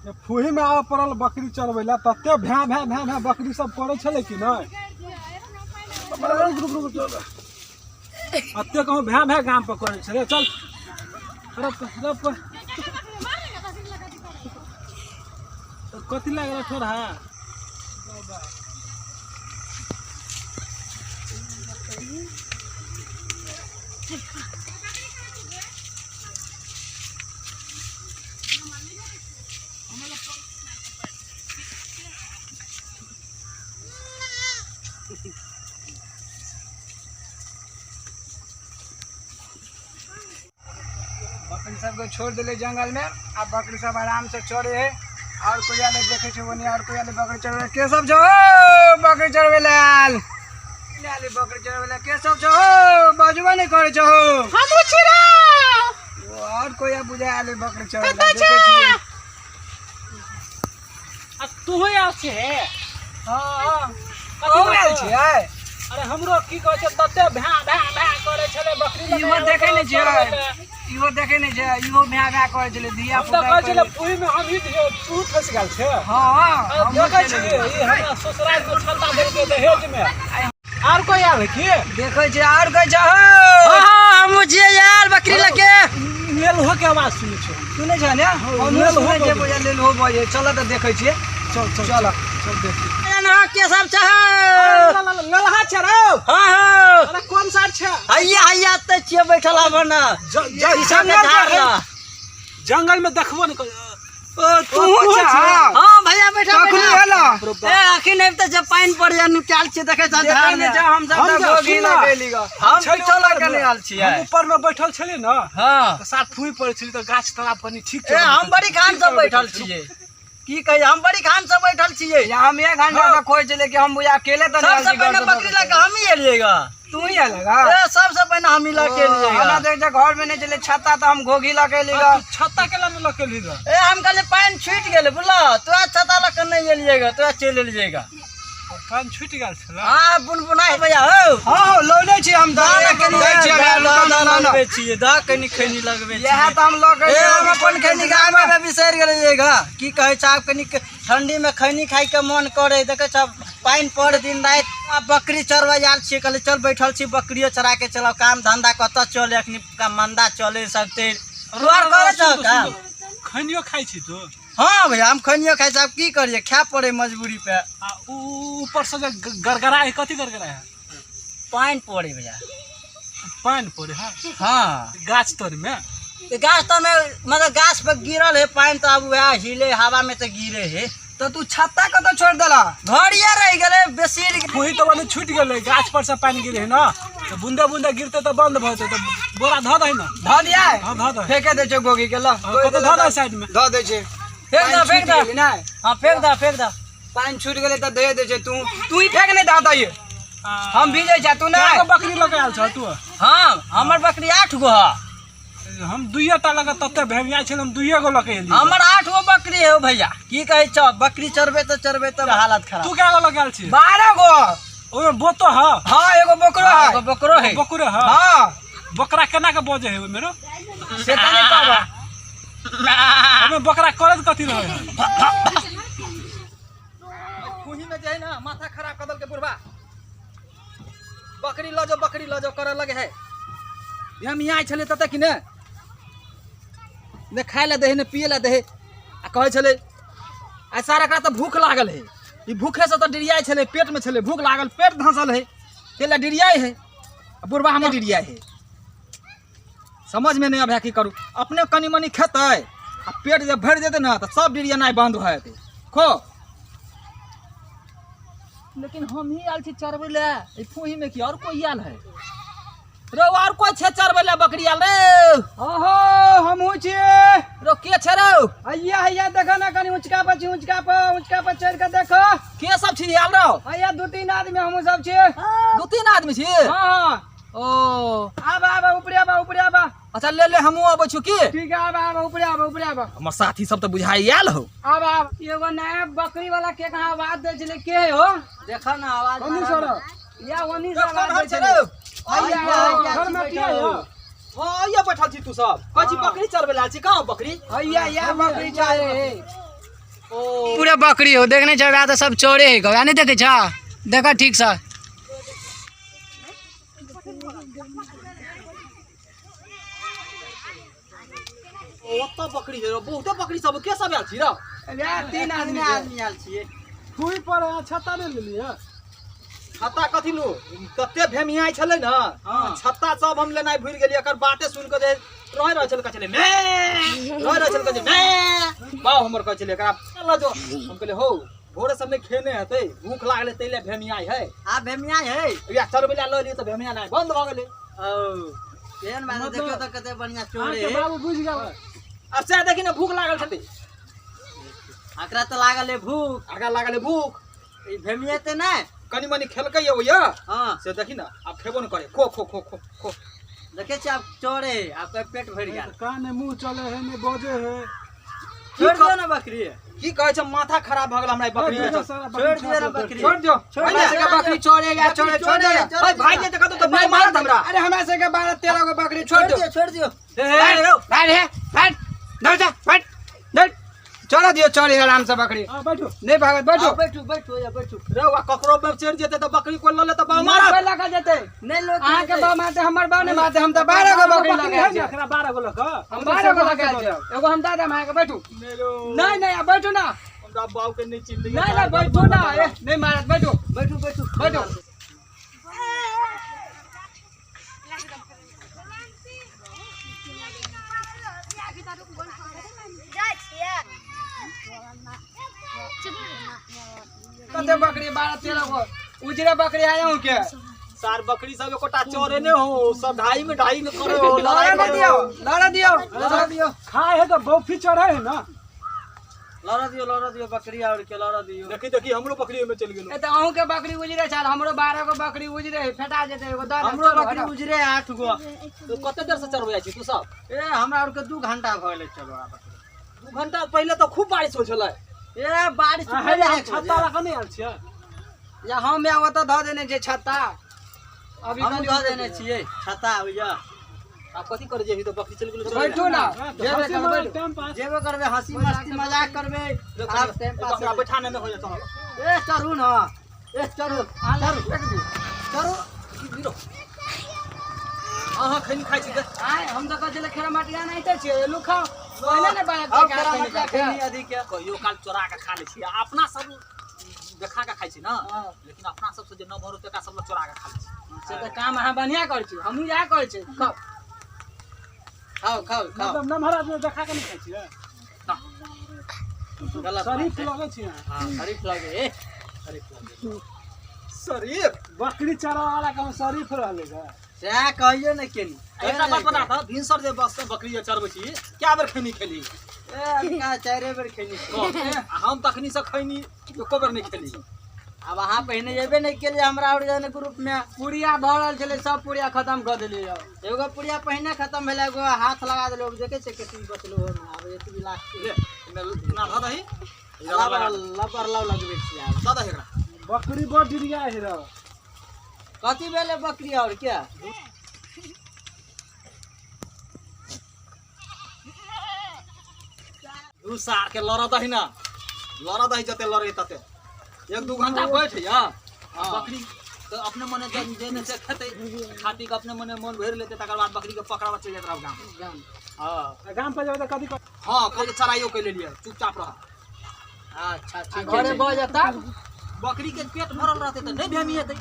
फूही में आवे पड़ल बकरी चरबैला तते भैं भैं भैं भैं बकरी सब करे छले कि नहीं अते कहूँ भैं भैं गाम पर करे छले चल कथी लग थोड़ा बकरी सबको छोड़ दिले जंगल में। अब बकरी सब आराम से चरे है और कोई आले देखे छे वनी और कोई आले बकरी चरवे के सब जो बकरी चरवे लाल लाली बकरी चरवे के सब जो बाजुवा नहीं करे छो हम छिरा और कोई आ बुझा आले बकरी चरवे देखे छी आ तू हो आ छे हां कथि आल छी अरे हमरो की कह छै तते भैं भैं भैं करे छले बकरी इहो देखे नहीं छै इहो देखे नहीं छै इहो भैं भैं करे छले धिया पुता कह छले फूही में हम ही तू फंस गेल छे हां देखे छी ई हमरा ससुराल को छलता देल के दहेज में और कोई आवे की देखे छी और कोई छ हां हम जे यार बकरी लगे लेल हो के आवाज सुनै छ सुनै छ ने हम सुनै छै बुझा लेल हो बजे चल त देखे छी चल चल चल चल देख ना के सब छ ललहा छ रे हां हां अरे कौन सार छ हैया हैया त छिए बैठल आबन जंगल में देखबो न तू छ हां भैया बैठा बैठा ए आखिर नहीं त जब पानी पड़ जा निकाल छ देखे छ धार में हम सब त गोगी लगेली ग हम बैठल कने आल छी हम ऊपर में बैठल छली न हां त साथ फूई पड़ छली त गाछ तराप कनी ठीक ए हम बड़ी खान सब बैठल छिए की कही हम बड़ी खान सब बैठल छिए हम 1 घंटा से खोज ले कि हम बुझा अकेले त सबसे पहले बकरी लगा हम ही एलिएगा तू ही आलेगा ए सबसे पहले हम ही लगे लिएगा हमरा देख जा घर में नहीं चले छत्ता त हम घोगी लगे लेगा छत्ता केला में लगे लीगा ए हम कहले पानी छूट गेले बुला तोरा छत्ता लग नहीं एलिएगा तोरा चले लीजिएगा पानी छूट गेल छला हां बुनबुनाई भैया हो हां लौले छी हम दाना कनी दै छी दाना बेचिए दा कनी खैनी लगबे छी यह त हम लगे हम अपन खैनी गाय में बिसर गेलिएगा की कहे छ आप कनी ठंडी में खैनी खाई के मन करे देखे छ पानी पड़ दिन रात बकरी चरवा यार छी कहले चल बैठल छी बकरियो चरा के चलाओ काम धंधा कत चले अखनी का मंदा चले सकते रोर करे छ काम खैनियो खाई छी तो हां भैया हम खैनियो खाई छ अब की करिए खा पड़े मजबूरी पे ऊपर से गरगरा है कथि गरगरा है पानी पड़े भैया पानी पड़े हां हां गाछ तर में गाछ तर में मतलब गाछ पर गिरल है पानी तो अब वह हिले हवा में तो गिरे है तो तू छत्ता का तो छोड़ देला घड़िया रह गेले बेसीर फूही तो बने छूट गेले गाछ पर से पानी गिरे है ना तो बूंदे बूंदे गिरते तो बंद भ जेते तो बोरा ध दे ना ध दिया हां ध दे फेंके दे छ गोगी के ल कत ध दे साइड में ध दे छ फेंक दे ना हां फेंक दे पानी छूट गेले त दे दे छ तू ही फेंक नहीं दादा ये हम भी जाय छ तू ना बकरी लगे आल छ तू हां हमर बकरी 8 गो है हम दुइटा लगा तते भेविया छ हम दुइए गो लगे हमर 8 गो बकरी है भैया की कहे छ बकरी चरबे त हालत खराब तू क्या गो लगे आल छी 12 गो ओए बोतो हां हां एगो बकरो है एगो बकरो है बकरो है हां बकरा केना के बोजे है मेरो से त नहीं कहबा हमें बकरा करत कथि रहे कुही में जे है ना माथा खराब कदल के बुढ़वा बकरी ल जो करे लगे है हम यहाँ छले तते कि ने खाए ला दे ने पिए ला दे आ कहे छले आ सारा एकरा त भूख लागल है ई भूखे से त डिरियाई छले पेट में छले भूख लागल पेट धंसल है तेला डिरियाई है बुढ़वा हम डिरियाई है समझ में नहीं आबे की करू अपने कनी मनी खेते आ पेट जब भर जेते ना त सब डिरिया नहीं बंद हो जेते खो लेकिन हम ही आल छी चरबे ले ई फूही में की और कोई आल है रो और कोई छे चरबे ले बकरी आल रे ओहो हम हूं छी रो के छे रो हैया देखो ना कनी ऊंचका पर चढ़ के देखो के सब छी आल रो हैया 2-3 आदमी हम सब छी 2-3 आदमी छी हां ओ आबा ऊपरे आबा अच्छा ले हमहू आबै छु की ठीक है आबा ऊपरे आबा हमर साथी सब त बुझाई आल हो आबा एगो नया बकरी वाला के कहां आवाज दे छले के हो देखा ना आवाज ओनी सर या ओनी से आवाज दे छले हैया घर में किया हो हां ये बैठल छी तू सब कची बकरी चरबे लाल छी कहां बकरी हैया बकरी चाहे पूरे बकरी हो देखने जगह तो सब चोरे है गया नहीं देखे छा देखा ठीक सा ओत्ता बकरी है बहुते बकरी सब के सब आयल छी रे तीन आदमी आयल छियै हुई पर छत्ता नहीं ले लिया छत्ता कथी लो कते भेमियाई छले न छत्ता सब हम लेनाइ भूल गेलियै एकर बाते सुन के जे रह रह चल के चले मैं रह रह चल के जे मैं बाऊ हमर कह चले एकरा ल जो हम कहले हो भोरे सब में खेने हते भूख लागले तैले भेमियाई है आ भेमिया है या चरबैला ल लियो त भेमिया नहीं बंद भ गेले ओ केहन माने देखियो त कते बढ़िया चोरे के है बाबू बुझ गया अब से देखि न भूख लागल छते एकरा त लागल है भूख आगा लागले भूख ई भेमिया ते ना कनी मनी खेलकै हो या हां से देखि न अब खेबो न करे खो खो खो खो खो देखे छी आप चोरे आपका पेट भर गया कान में मुंह चले है ने बोझे है छोड़ दियो ना बकरी की कहै छ माथा खराब भ गेल हमरा बकरी छोड़ दियो ना बकरी छोड़ दियो छोड़ से का बकरी छोड़े या छोड़े छोड़ दे भाई भाई ने देखा तो भाई मार हमरा अरे हमरा से के 12 13 को बकरी छोड़ दियो भाई भाई छोड़ दियो छोड़ आराम से बकरी हां बैठो नहीं भागत बैठो बैठो या बैठो रे वा ककरो में चढ़ जेते त बकरी को ल ले त बा मार लगा देते नहीं लोग आ के बा मारते हमर बा नहीं मारते हम त 12 को बकरी लगा दे एकरा 12 गो लक हम 12 को लगा दे एगो हम दादा मार के बैठो नहीं नहीं बैठो ना हमरा बाऊ के नहीं चिल्ली नहीं नहीं बैठो ना नहीं मारत बैठो बैठो बैठो बैठो कते बकरी 12 13 को उजरा बकरी आया हूं के सार बकरी सब एकोटा चोरे ने हो सब ढाई में करे हो लड़ा दियो खाए है तो बहुफी चढ़े है ना लड़ा दियो बकरी और के लड़ा दियो देखी देखी हमरो बकरी में चल गेलो ए त अहू के बकरी उजरे चाल हमरो 12 को बकरी उजरे फेटा जेते एगो दादा हमरो बकरी उजरे 8 गो तो कते देर से चरबै छी तू सब ए हमरा और के 2 घंटा भइले चलो बकरी 2 घंटा पहले तो खूब बारिश हो छले ए बारिश है छत्ता रख नहीं आल छिया या हम आव त ध देने छै छत्ता अभी हम ध देने छियै छत्ता भैया अब कथी करे जेही तो बकरी चल गेलो बैठो ना टाइम पास जेबे करबे हंसी मस्ती मजाक करबे आप टाइम पास बकरा बैठाने न हो जाता ए चढ़ू ना ए चढ़ू चढ़ू की बिरो आहा खैनी खाइ छी दे आय हम त कहले खेरा माटिया नहीं त छै लु खाओ पहले ने बाया अब के खेरा खैनी मटिया खैनी अधिक के कहियो काल चोरा के खा ले छी अपना सब देखा के खाइ छी ना लेकिन अपना सब से जे न भरो तका सब चोरा के खा ले छी से त काम अहाँ बढ़िया कर छी हमहू या कर छी खाओ खाओ खाओ मतलब न महाराज में देखा के नहीं खाइ छिया गलत शरीफ लगे छी हां शरीफ लगे ए शरीफ लगे शरीफ बकरी चरा वाला का शरीफ रहलेगा से कहियो न केनी एकटा बात बता था भिनसर जे बस बकरी जे चरबै छी क्या बेर खैनी खेली ए का चारे बेर खेनी हम तखनी से खैनी एको बेर नहीं खेली अब अहाँ पहले जेबे नहीं केलिए हमरा और जने ग्रुप में पुड़िया भरल छले सब पुड़िया खत्म कर देलिए एगो पुड़िया पहले खत्म भेले एगो हाथ लगा देले देखे छै केती बचलो अब एती लास्ट ले ना धा दही लबर लव लगबे छी अब दादा एकरा बकरी बड़ डिरिया है रे कथी भेले बकरी और क्या दू सार के लड़ा दही ना लड़ा दही जते लड़े तते 1-2 घंटा बैठ या बकरी तो अपने मने जेने से खेते खाती के अपने मने मन भर लेते तकर बाद बकरी के पकड़वा चल जात रह गांव हां गांव पे जाओ तो कदी हां खाली चराइयो के ले लिया चुपचाप रह अच्छा ठीक घरे ब जाता बकरी के पेट भरल रहते त नहीं भेमी हेतै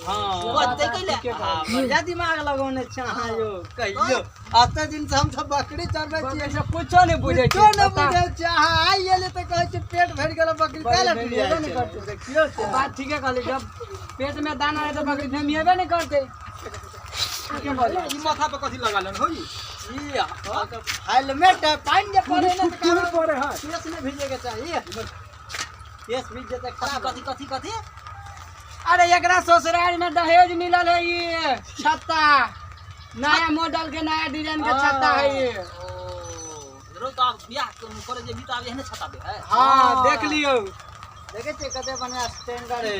हां बत्ते कैले बढ़िया दिमाग लगाउने छ अहाँ यो कहियो आस्ते दिन से हम सब बकरी चरबै छी ऐसे कुछो नहीं बुझै छी न बुझै छी अहाँ आइले त कहै छी पेट भर गेल बकरी काहे भेमिएबे नहीं करते देखियो बात ठीक है कहली जब पेट में दाना है तो बकरी भेमिएबे नहीं करते के बोले ई माथा पे कथी लगा लन होई ई हेलमेट पानी जे पड़े न पूरे पड़े है केस में भीजे के चाहिए केस भीज जेते खराब कथी कथी कथी अरे एकरा ससुराल में दहेज मिलल है ये छत्ता नया मॉडल के नया डिजाइन के छत्ता है ये रो तो आप बियाह करे जे बीता आवे ने छता दे है हां देख लियो देखे छे कते बढ़िया स्टैंडर्ड है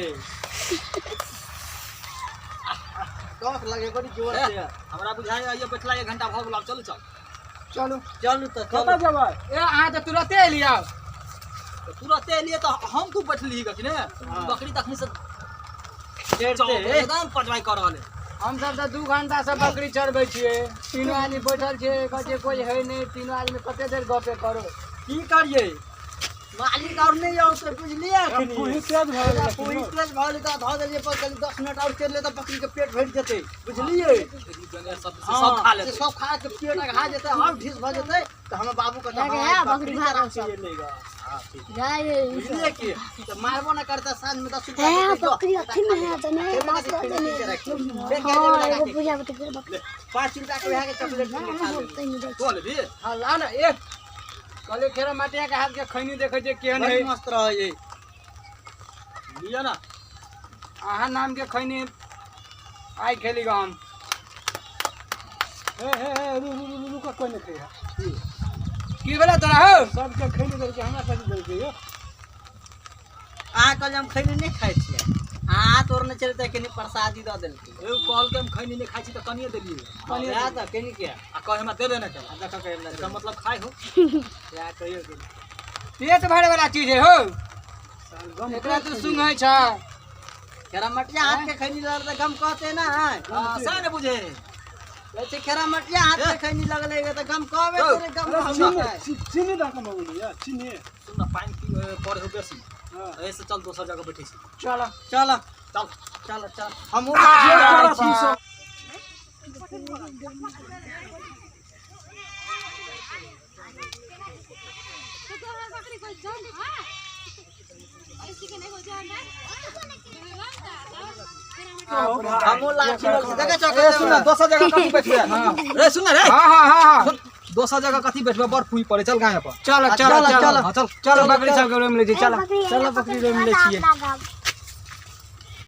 टॉक लगे बड़ी जोर से हमरा बुझाय ये बैठला 1 घंटा भ गेल चल चल चलो चलू तो कता चलो जबै ए आ तो तुरंते लिया तुरंते लिए तो हम तू बैठली ही गखने बकरी तखनी से एकदम पटवाई कर रहले। हम सब तो 2 घंटा से बकरी चरबै छियै, तीनों आदमी बैठल छियै, कहै कोई है नहीं, तीनों आदमी कते देर गपे करो। की करिए मालिक और नहीं आओ तो बुझलिए पूरी तेज भऽ गेल पूरी तेज भले तो ध देलिए पर कल 10 मिनट और चल ले तो बकरी के पेट भर जेते बुझलिए सब खा ले सब खा के पेट घा जेते और ढीस भ जेते तो हम बाबू के बकरी खा रहा लेगा बुझलिए की तो मारबो ना करता साँझ में 10 रुपया बकरी अथी में है तो नहीं मांस दे देने एगो पूजा बते बकरी 5 रुपया के है के चॉकलेट खा ले बोल भी हां ला ना ए कले खेरा माटिया के हाथ के खैनी देखै छै केहन है, मस्त रह ये लिया ना आहा नाम के खैनी आई खेली गा हम। हे रुक कोई नहीं खाइए की भेला तोरा हो सबके खैनी देलकै हमरा पैसे देलकै यो आ कल हम खैनी नहीं खाइ छियै आ तोर ने चलते कनी प्रसादी द देलकै ए कॉल के हम खैनी नहीं खाइ छी त कनिए देलिए कनी आ त कनी के आ कह हमरा देबे ना कर देख के एकर मतलब खाइ हो या कहियो के पेट भरे वाला चीज है हो, एकरा तू सुंघै छ केरा मटिया हाथ के खैनी लग त गम कहते ना सा ने बुझे वैसे केरा मटिया हाथ के खैनी लगले त गम कहबे तेरे गम हम चीनी दा के मांगली या चीनी सुन ना पानी की पड़े हो बेसी हां ऐसे चल दोसर जगह बैठे छी चल चल चल चल चल हम हम लाठी जगह चौका सुन दोसर जगह कथी बैठबे रे सुन रे हां हां हां दोसर जगह कथी बैठबे बड़ फुई पड़े चल गाय पर चल चल चल चल चल बकरी सब के रोम ले छी, चल चलो बकरी रोम ले छिए।